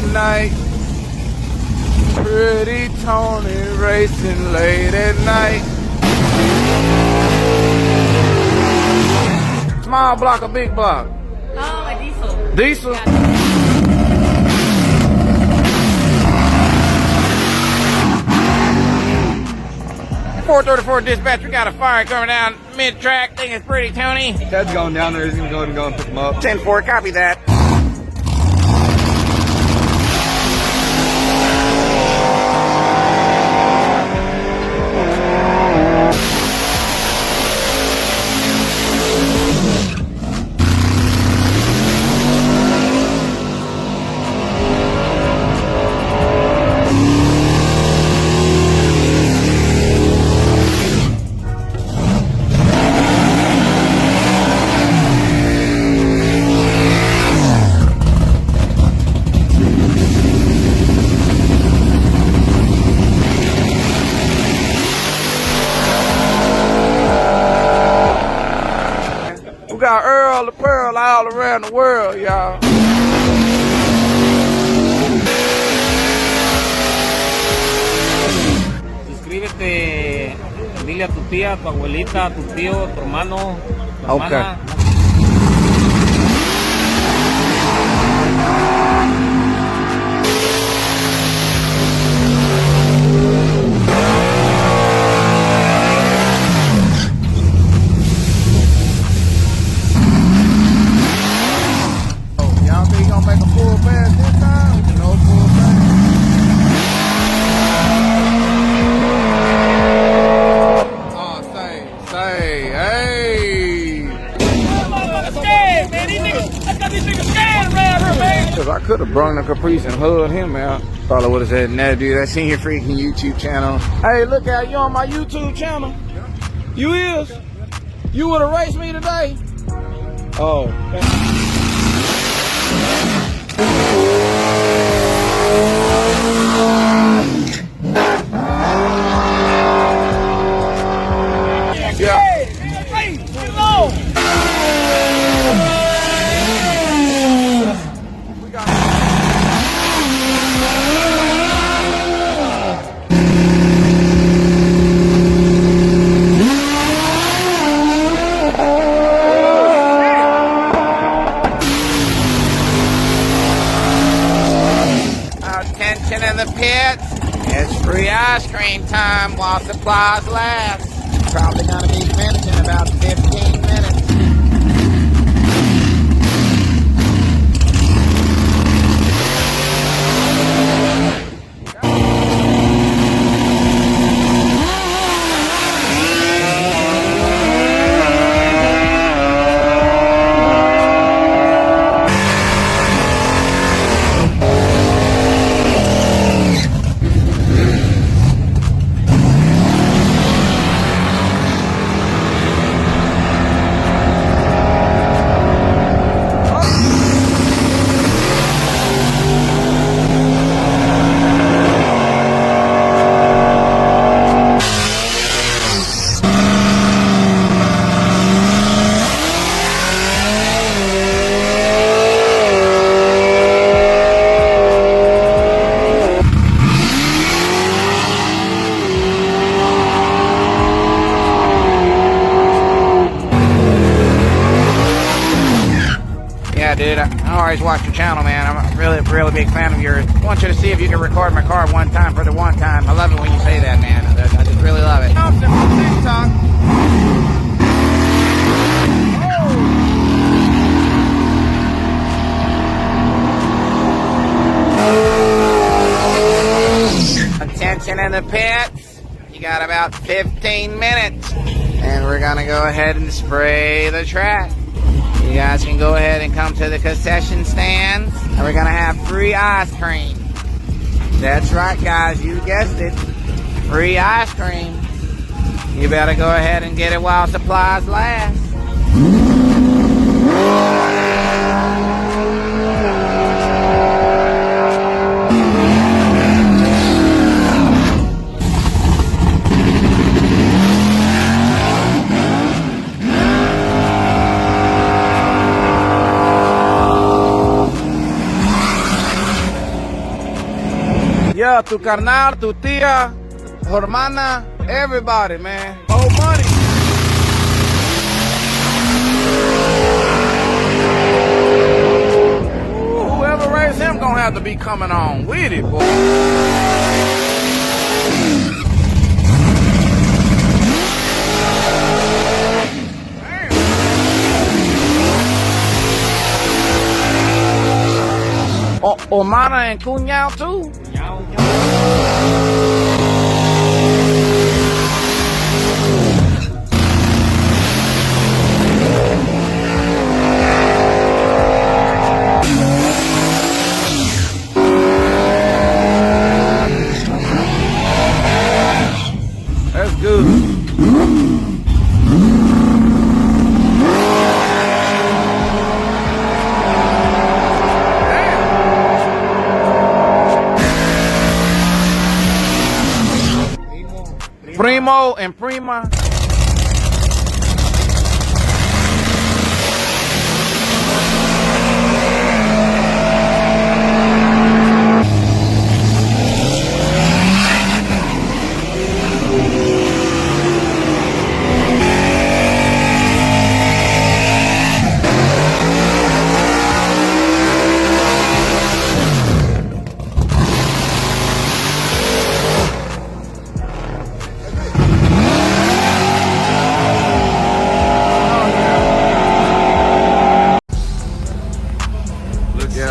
at night. Pretty Tony racing late at night. Small block or big block? A diesel. Diesel? Yeah. 434 dispatch, we got a fire coming down mid-track. Think it's Pretty Tony. Ted's going down there. He's going to go ahead and go and pick him up. 10-4, copy that. We got Earl the Pearl all around the world, y'all. Suscríbete, dile a tu tía, a tu abuelita, a tu tío, a tu hermano, a tu hermana. Y'all think you gonna make a full pass this time? No full pass. Oh, say, hey. Scared, man. These niggas, I got these niggas scared around here, man. Cause I could have brung the Caprice and hugged him out. Probably would have said, nah, dude, that's in your freaking YouTube channel. Hey, look out, you on my YouTube channel? You is? You would have raced me today? Oh. Yeah. Attention in the pits. It's free ice cream time while supplies last. Probably gonna be finished in about 15 minutes. Yeah, dude, I always watch your channel, man. I'm a really big fan of yours. I want you to see if you can record my car one time for the one time. I love it when you say that, man. I just really love it. Thompson from TikTok. Attention in the pits. You got about 15 minutes. And we're gonna go ahead and spray the track. You guys can go ahead and come to the concession stands. And we're gonna have free ice cream. That's right, guys, you guessed it. Free ice cream. You better go ahead and get it while supplies last. Yeah, tu carnal, tu tía, hermana, everybody, man. Old money. Ooh, whoever raised him gonna have to be coming on with it, boy. Omana and Cuñao too? That's good. Primo and Prima.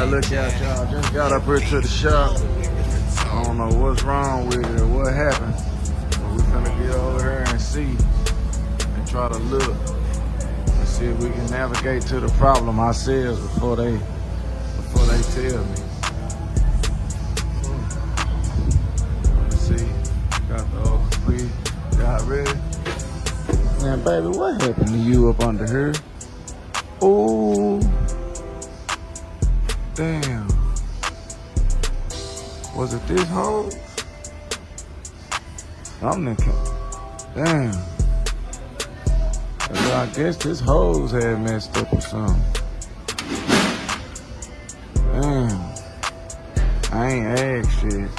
Look out, y'all. Just got up here to the shop. I don't know what's wrong with it or what happened. But we're gonna get over here and see and try to look and see if we can navigate to the problem ourselves before they tell me. Let's see. Got the old free. Got ready. Man, baby, what happened to you up under here? Ooh. Damn. Was it this hose? I'm thinking. Damn. Well, I guess this hose had messed up or something. Damn. I ain't asked shit.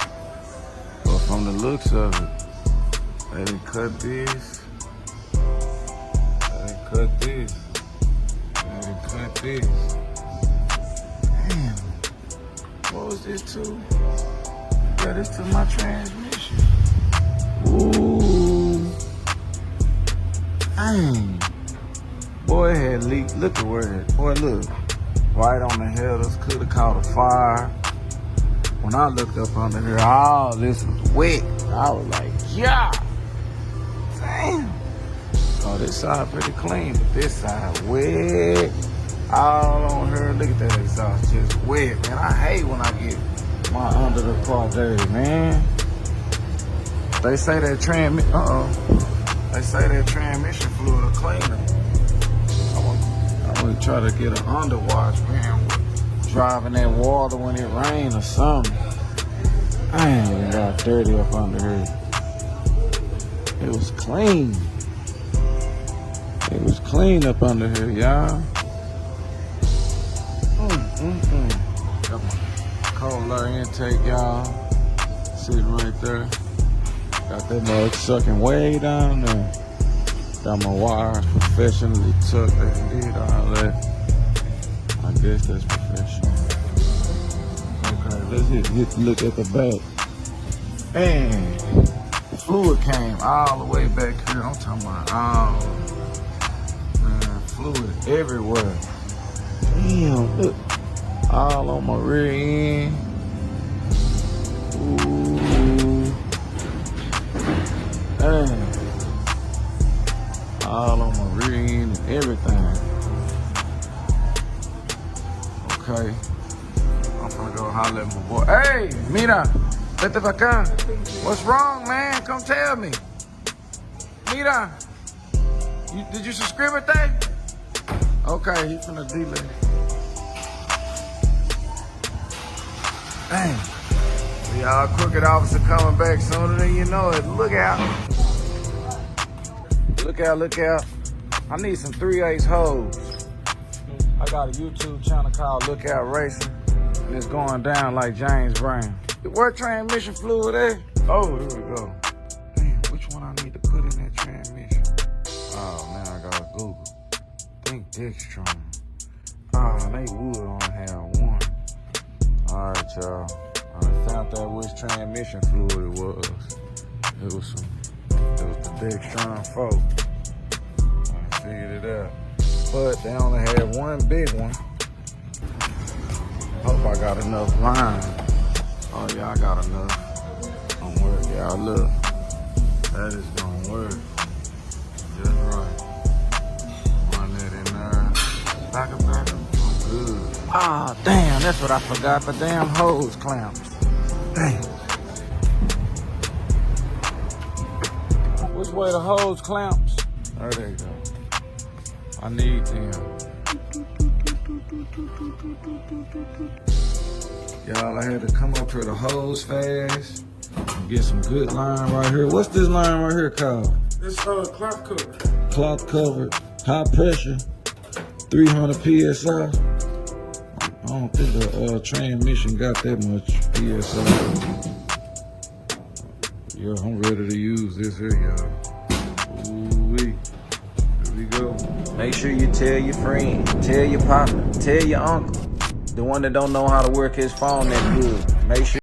But from the looks of it, they done cut this. They done cut this. They done cut this. Damn. What was this to? Yeah, this to my transmission. Ooh. Dang. Boy, it had leaked. Look at where it. Boy, look. Right on the headers. Could have caught a fire. When I looked up under here, all this was wet. I was like, yeah. Damn. Oh, this side pretty clean, but this side wet. All on her. Look at that exhaust, just wet, man. I hate when I get my under the car dirty, man. They say that They say that transmission fluid will clean them. I want to try to get an underwash, man. Driving that water when it rains or something. I ain't even got dirty up under here. It was clean. It was clean up under here, y'all. Got my cold air intake, y'all. Sitting right there. Got that mug sucking way down there. Got my wires professionally tucked. They did all that. I guess that's professional. Okay, let's look at the back. Man, the fluid came all the way back here. I'm talking about, man, fluid everywhere. Damn, look. All on my rear end. Ooh. Damn. All on my rear end and everything. Okay. I'm gonna go holler at my boy. Hey, mira, vete pa' acá. What's wrong, man? Come tell me. Mira, did you subscribe today? Okay, he finna delay. Dang. Y'all crooked officer coming back sooner than you know it. Look out. Look out, look out. I need some 3/8 hose. I got a YouTube channel called Lookout Racing, and it's going down like James Brown. Where transmission fluid at? Oh, there we go. Damn, which one I need to put in that transmission? Oh, man, I gotta Google. I think XTREME. Oh, they would only have one. All right, y'all. I found out which transmission fluid it was. It was the XTREME 4. I figured it out. But they only had one big one. Hope I got enough line. Oh yeah, I got enough. Don't worry, y'all. Look, that is gonna work just right. Run that in there. Back up. I'm good. Ah, damn, that's what I forgot. The damn hose clamps. Damn. Which way the hose clamps? There they go. I need them. Y'all, I had to come up here to hose fast and get some good line right here. What's this line right here called? It's cloth cover. Cloth covered, high pressure, 300 PSI. I don't think the transmission got that much PSI. Yeah, I'm ready to use this here, y'all. Ooh-wee. Here we go. Make sure you tell your friend, tell your partner, tell your uncle. The one that don't know how to work his phone that good. Make sure